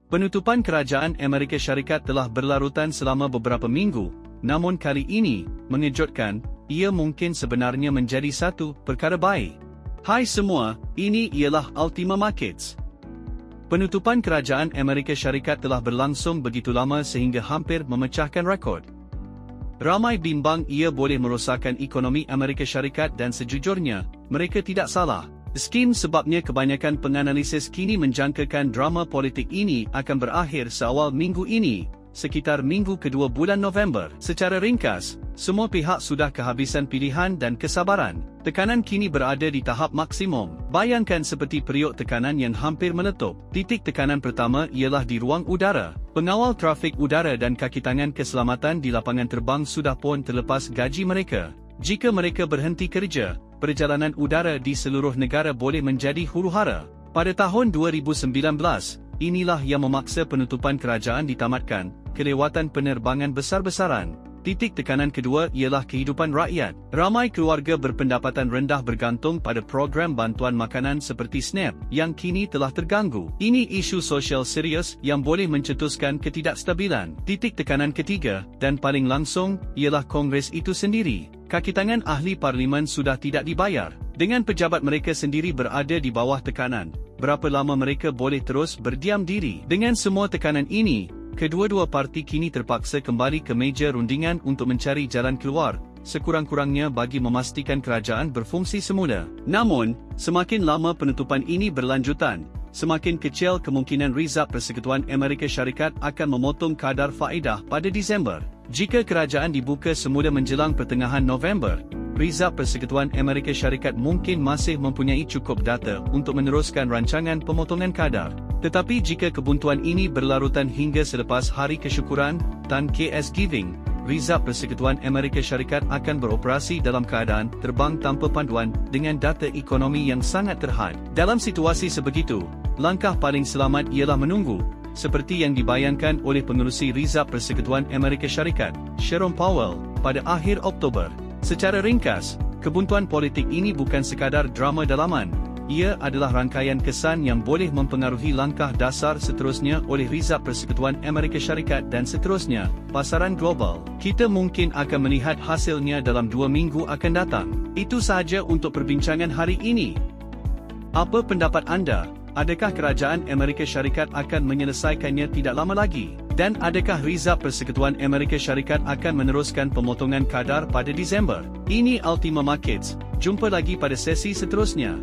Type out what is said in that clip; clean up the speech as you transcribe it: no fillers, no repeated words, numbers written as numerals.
Penutupan kerajaan Amerika Syarikat telah berlarutan selama beberapa minggu, namun kali ini, mengejutkan, ia mungkin sebenarnya menjadi satu perkara baik. Hai semua, ini ialah Ultima Markets. Penutupan kerajaan Amerika Syarikat telah berlangsung begitu lama sehingga hampir memecahkan rekod. Ramai bimbang ia boleh merosakkan ekonomi Amerika Syarikat dan sejujurnya, mereka tidak salah. Skim sebabnya kebanyakan penganalisis kini menjangkakan drama politik ini akan berakhir seawal minggu ini, sekitar minggu kedua bulan November. Secara ringkas, semua pihak sudah kehabisan pilihan dan kesabaran. Tekanan kini berada di tahap maksimum. Bayangkan seperti periuk tekanan yang hampir meletup. Titik tekanan pertama ialah di ruang udara. Pengawal trafik udara dan kaki tangan keselamatan di lapangan terbang sudah pun terlepas gaji mereka. Jika mereka berhenti kerja, perjalanan udara di seluruh negara boleh menjadi huru-hara. Pada tahun 2019, inilah yang memaksa penutupan kerajaan ditamatkan, kelewatan penerbangan besar-besaran. Titik tekanan kedua ialah kehidupan rakyat. Ramai keluarga berpendapatan rendah bergantung pada program bantuan makanan seperti SNAP yang kini telah terganggu. Ini isu sosial serius yang boleh mencetuskan ketidakstabilan. Titik tekanan ketiga, dan paling langsung, ialah Kongres itu sendiri. Kaki tangan ahli parlimen sudah tidak dibayar. Dengan pejabat mereka sendiri berada di bawah tekanan, berapa lama mereka boleh terus berdiam diri? Dengan semua tekanan ini, kedua-dua parti kini terpaksa kembali ke meja rundingan untuk mencari jalan keluar, sekurang-kurangnya bagi memastikan kerajaan berfungsi semula. Namun, semakin lama penutupan ini berlanjutan, semakin kecil kemungkinan Rizab Persekutuan Amerika Syarikat akan memotong kadar faedah pada Disember. Jika kerajaan dibuka semula menjelang pertengahan November, Rizab Persekutuan Amerika Syarikat mungkin masih mempunyai cukup data untuk meneruskan rancangan pemotongan kadar. Tetapi jika kebuntuan ini berlarutan hingga selepas Hari Kesyukuran, Thanksgiving, Rizab Persekutuan Amerika Syarikat akan beroperasi dalam keadaan terbang tanpa panduan dengan data ekonomi yang sangat terhad. Dalam situasi sebegitu, langkah paling selamat ialah menunggu, seperti yang dibayangkan oleh pengerusi Rizab Persekutuan Amerika Syarikat, Jerome Powell, pada akhir Oktober. Secara ringkas, kebuntuan politik ini bukan sekadar drama dalaman. Ia adalah rangkaian kesan yang boleh mempengaruhi langkah dasar seterusnya oleh Rizab Persekutuan Amerika Syarikat dan seterusnya, pasaran global. Kita mungkin akan melihat hasilnya dalam 2 minggu akan datang. Itu sahaja untuk perbincangan hari ini. Apa pendapat anda? Adakah kerajaan Amerika Syarikat akan menyelesaikannya tidak lama lagi? Dan adakah Rizab Persekutuan Amerika Syarikat akan meneruskan pemotongan kadar pada Disember? Ini Ultima Markets. Jumpa lagi pada sesi seterusnya.